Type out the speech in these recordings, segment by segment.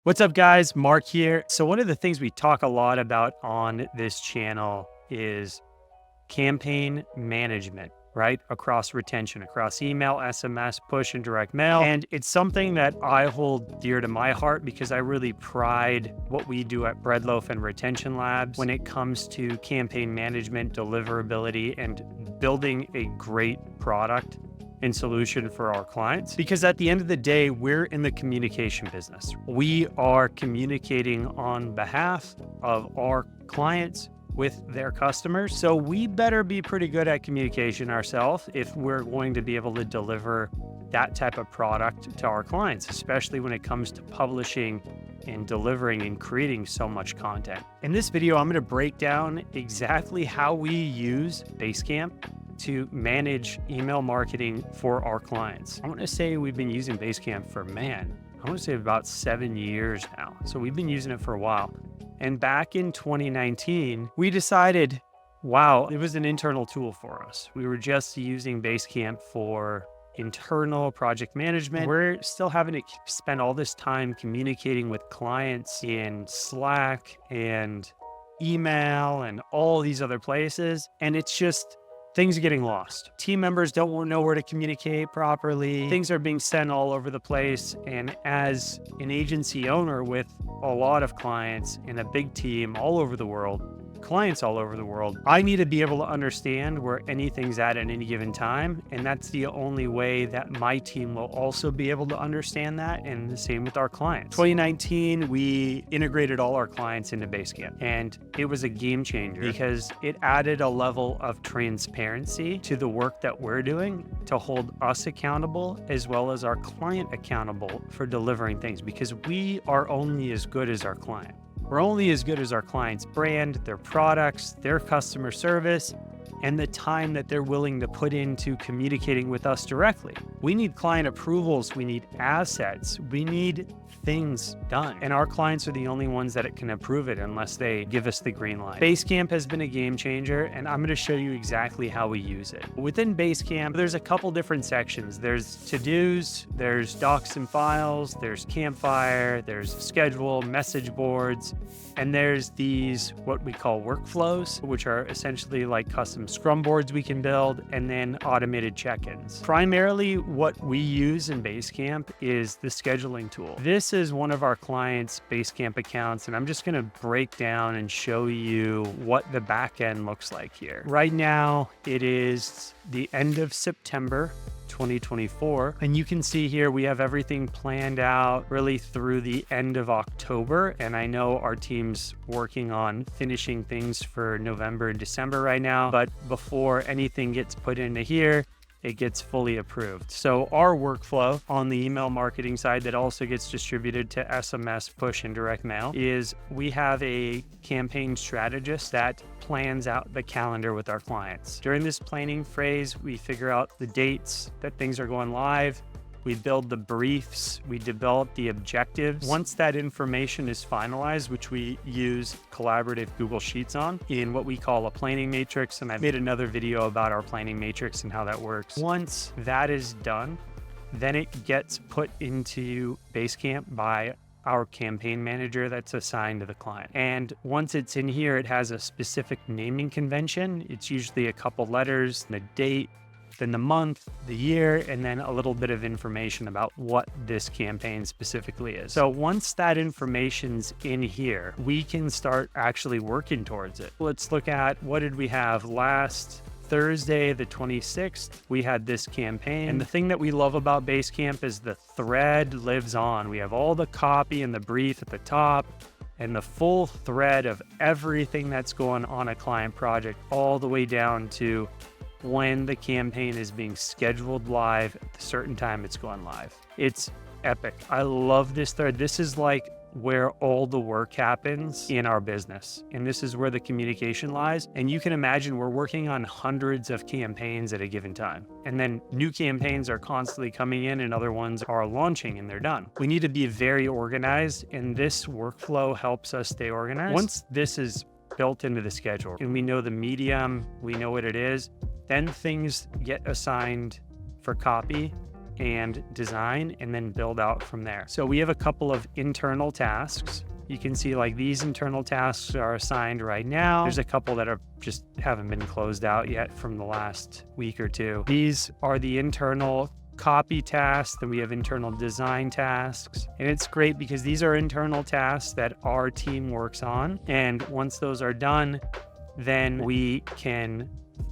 What's up, guys? Mark here. So one of the things we talk a lot about on this channel is campaign management, right? Across retention, across email, SMS, push, and direct mail. And it's something that I hold dear to my heart because I really pride what we do at Breadloaf and Retention Labs when it comes to campaign management, deliverability, and building a great product and solution for our clients. Because at the end of the day, we're in the communication business. We are communicating on behalf of our clients with their customers. So we better be pretty good at communication ourselves if we're going to be able to deliver that type of product to our clients, especially when it comes to publishing and delivering and creating so much content. In this video, I'm going to break down exactly how we use Basecamp to manage email marketing for our clients. I want to say we've been using Basecamp for, I want to say about 7 years now. So we've been using it for a while. And back in 2019, we decided, wow, it was an internal tool for us. We were just using Basecamp for internal project management. We're still having to spend all this time communicating with clients in Slack and email and all these other places. And it's just, things are getting lost. Team members don't know where to communicate properly. Things are being sent all over the place. And as an agency owner with a lot of clients and a big team all over the world, clients all over the world, I need to be able to understand where anything's at any given time. And that's the only way that my team will also be able to understand that. And the same with our clients. 2019, we integrated all our clients into Basecamp, and it was a game changer because it added a level of transparency to the work that we're doing to hold us accountable as well as our client accountable for delivering things, because we are only as good as our client. We're only as good as our client's brand, their products, their customer service, and the time that they're willing to put into communicating with us directly. We need client approvals. We need assets. We need things done. And our clients are the only ones that can approve it unless they give us the green light. Basecamp has been a game changer, and I'm going to show you exactly how we use it. Within Basecamp, there's a couple different sections. There's to-dos, there's docs and files, there's campfire, there's schedule, message boards, and there's these, what we call workflows, which are essentially like custom Scrum boards we can build, and then automated check-ins. Primarily, what we use in Basecamp is the scheduling tool. This is one of our clients' Basecamp accounts, and I'm just going to break down and show you what the back end looks like here. Right now, it is the end of September 2024, and you can see here we have everything planned out really through the end of October, and I know our team's working on finishing things for November and December right now, but before anything gets put into here, it gets fully approved. So our workflow on the email marketing side that also gets distributed to SMS, push, and direct mail is we have a campaign strategist that plans out the calendar with our clients. During this planning phase, we figure out the dates that things are going live. We build the briefs, we develop the objectives. Once that information is finalized, which we use collaborative Google Sheets on in what we call a planning matrix, and I've made another video about our planning matrix and how that works. Once that is done, then it gets put into Basecamp by our campaign manager that's assigned to the client. And once it's in here, it has a specific naming convention. It's usually a couple letters, the date, then the month, the year, and then a little bit of information about what this campaign specifically is. So once that information's in here, we can start actually working towards it. Let's look at, what did we have last Thursday, the 26th, we had this campaign. And the thing that we love about Basecamp is the thread lives on. We have all the copy and the brief at the top, and the full thread of everything that's going on a client project, all the way down to when the campaign is being scheduled live at the certain time it's going live. It's epic. I love this thread. This is like where all the work happens in our business. And this is where the communication lies. And you can imagine we're working on hundreds of campaigns at a given time. And then new campaigns are constantly coming in and other ones are launching and they're done. We need to be very organized, and this workflow helps us stay organized. Once this is built into the schedule and we know the medium, we know what it is, then things get assigned for copy and design, and then build out from there. So we have a couple of internal tasks. You can see like these internal tasks are assigned right now. There's a couple that are just haven't been closed out yet from the last week or two. These are the internal copy tasks. Then we have internal design tasks. And it's great because these are internal tasks that our team works on. And once those are done, then we can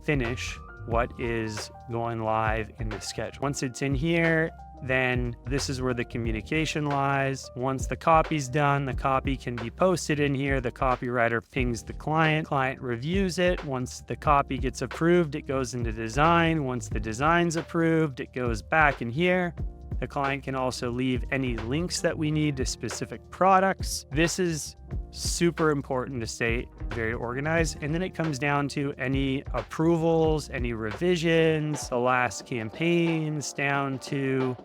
finish what is going live in the schedule. Once it's in here, then this is where the communication lies. Once the copy's done, the copy can be posted in here. The copywriter pings the client reviews it. Once the copy gets approved, it goes into design. Once the design's approved, it goes back in here. The client can also leave any links that we need to specific products. This is super important to stay very organized. And then it comes down to any approvals, any revisions, the last campaigns, down to,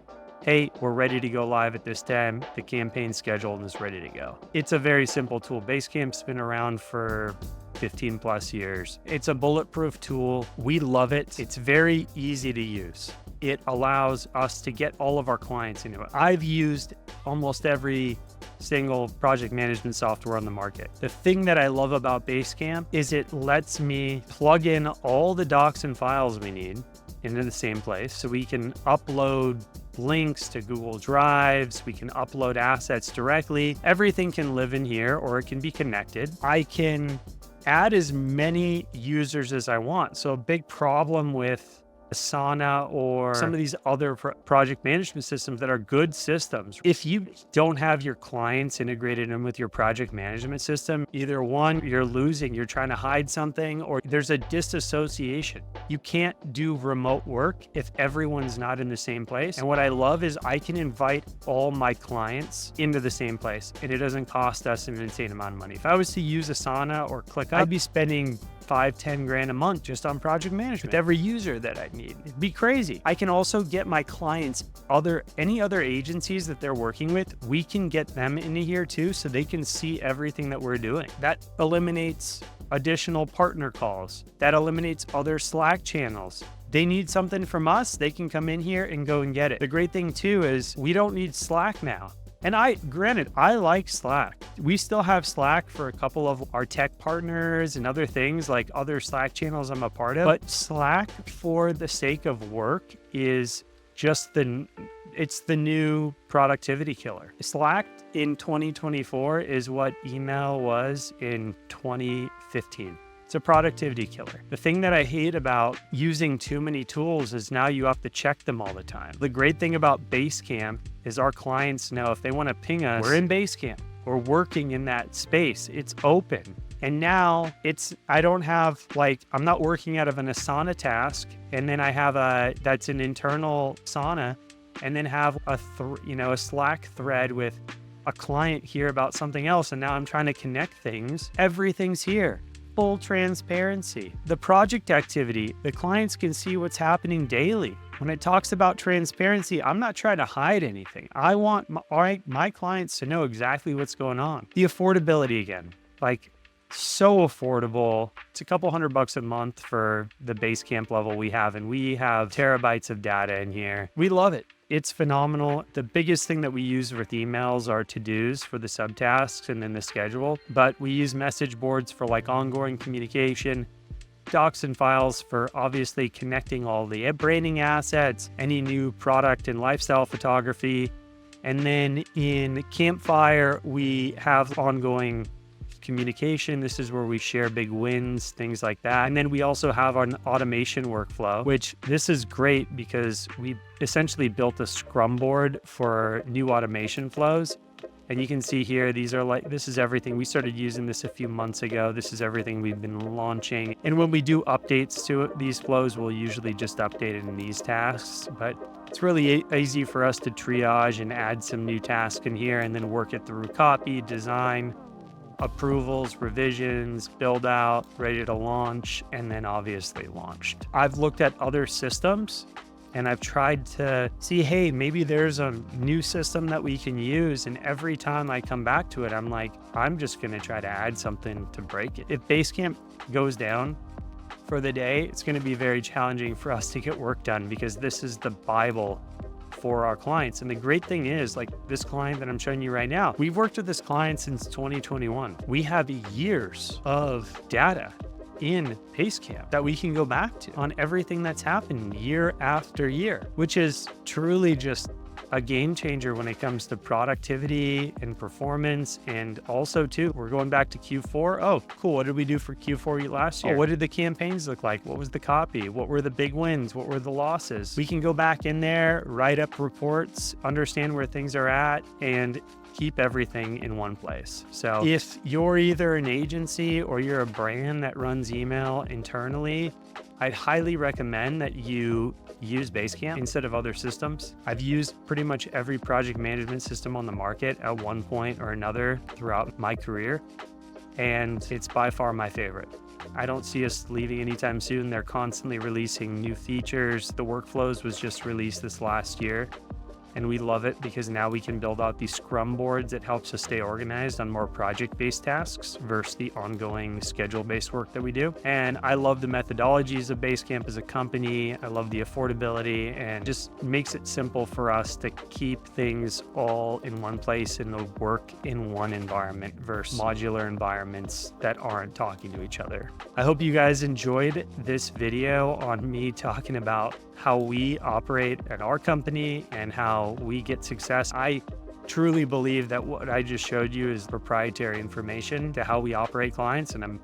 hey, we're ready to go live at this time. The campaign's scheduled and is ready to go. It's a very simple tool. Basecamp's been around for 15 plus years. It's a bulletproof tool. We love it. It's very easy to use. It allows us to get all of our clients into it. I've used almost every single project management software on the market. The thing that I love about Basecamp is it lets me plug in all the docs and files we need into the same place. So we can upload links to Google Drives. We can upload assets directly. Everything can live in here, or it can be connected. I can add as many users as I want. So a big problem with Asana or some of these other project management systems that are good systems, if you don't have your clients integrated in with your project management system, either one, you're losing, you're trying to hide something, or there's a disassociation. You can't do remote work if everyone's not in the same place. And what I love is I can invite all my clients into the same place, and it doesn't cost us an insane amount of money. If I was to use Asana or ClickUp, I'd be spending $5-10 grand a month just on project management with every user that I need. It'd be crazy. I can also get my clients any other agencies that they're working with, we can get them into here too, so they can see everything that we're doing. That eliminates additional partner calls. That eliminates other Slack channels. They need something from us, they can come in here and go and get it. The great thing too is we don't need Slack now. And granted, I like Slack. We still have Slack for a couple of our tech partners and other things, like other Slack channels I'm a part of. But Slack, for the sake of work, is just it's the new productivity killer. Slack in 2024 is what email was in 2015. It's a productivity killer. The thing that I hate about using too many tools is now you have to check them all the time. The great thing about Basecamp is our clients know if they want to ping us, we're in Basecamp. We're working in that space. It's open. And now I don't have I'm not working out of an Asana task, and then I have that's an internal Asana, and then have a Slack thread with a client here about something else. And now I'm trying to connect things. Everything's here. Full transparency. The project activity, the clients can see what's happening daily. When it talks about transparency, I'm not trying to hide anything. I want my clients to know exactly what's going on. The affordability again, so affordable. It's a couple $100 a month for the Basecamp level we have, and we have terabytes of data in here. We love it. It's phenomenal. The biggest thing that we use with emails are to-dos for the subtasks and then the schedule, but we use message boards for ongoing communication, docs and files for obviously connecting all the branding assets, any new product and lifestyle photography. And then in Campfire, we have ongoing communication. This is where we share big wins, things like that. And then we also have an automation workflow, which this is great because we essentially built a Scrum board for new automation flows. And you can see here, this is everything. We started using this a few months ago. This is everything we've been launching. And when we do updates to these flows, we'll usually just update it in these tasks. But it's really easy for us to triage and add some new tasks in here and then work it through copy, design, approvals, revisions, build out, ready to launch, and then obviously launched. I've looked at other systems and I've tried to see, hey, maybe there's a new system that we can use. And every time I come back to it, I'm just going to try to add something to break it. If Basecamp goes down for the day, it's going to be very challenging for us to get work done because this is the Bible for our clients. And the great thing is, like this client that I'm showing you right now, we've worked with this client since 2021. We have years of data in Basecamp that we can go back to on everything that's happened year after year, which is truly just a game changer when it comes to productivity and performance. And also too, we're going back to Q4. Oh, cool. What did we do for Q4 last year? Oh, what did the campaigns look like? What was the copy? What were the big wins? What were the losses? We can go back in there, write up reports, understand where things are at, and keep everything in one place. So if you're either an agency or you're a brand that runs email internally, I'd highly recommend that you use Basecamp instead of other systems. I've used pretty much every project management system on the market at one point or another throughout my career, and it's by far my favorite. I don't see us leaving anytime soon. They're constantly releasing new features. The workflows was just released this last year, and we love it because now we can build out these Scrum boards that helps us stay organized on more project-based tasks versus the ongoing schedule-based work that we do. And I love the methodologies of Basecamp as a company. I love the affordability, and just makes it simple for us to keep things all in one place and to work in one environment versus modular environments that aren't talking to each other. I hope you guys enjoyed this video on me talking about how we operate at our company and how we get success. I truly believe that what I just showed you is proprietary information to how we operate clients, and I'm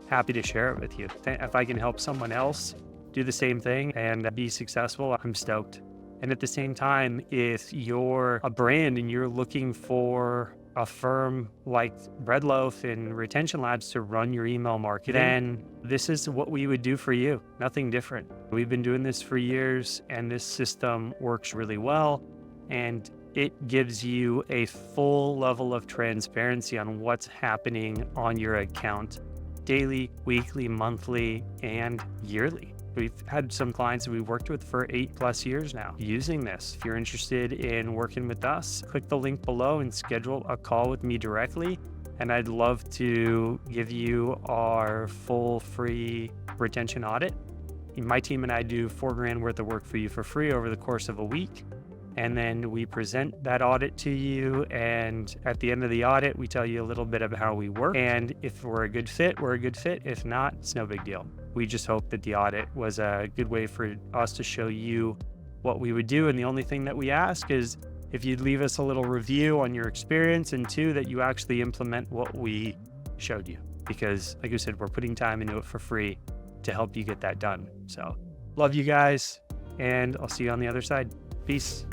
happy to share it with you. If I can help someone else do the same thing and be successful, I'm stoked. And at the same time, if you're a brand and you're looking for a firm like Breadloaf and Retention Labs to run your email marketing, then this is what we would do for you. Nothing different. We've been doing this for years, and this system works really well, and it gives you a full level of transparency on what's happening on your account daily, weekly, monthly, and yearly. We've had some clients that we've worked with for 8+ years now using this. If you're interested in working with us, click the link below and schedule a call with me directly. And I'd love to give you our full free retention audit. My team and I do $4,000 worth of work for you for free over the course of a week. And then we present that audit to you. And at the end of the audit, we tell you a little bit of how we work. And if we're a good fit, we're a good fit. If not, it's no big deal. We just hope that the audit was a good way for us to show you what we would do. And the only thing that we ask is if you'd leave us a little review on your experience, and two, that you actually implement what we showed you. Because like I said, we're putting time into it for free to help you get that done. So love you guys, and I'll see you on the other side. Peace.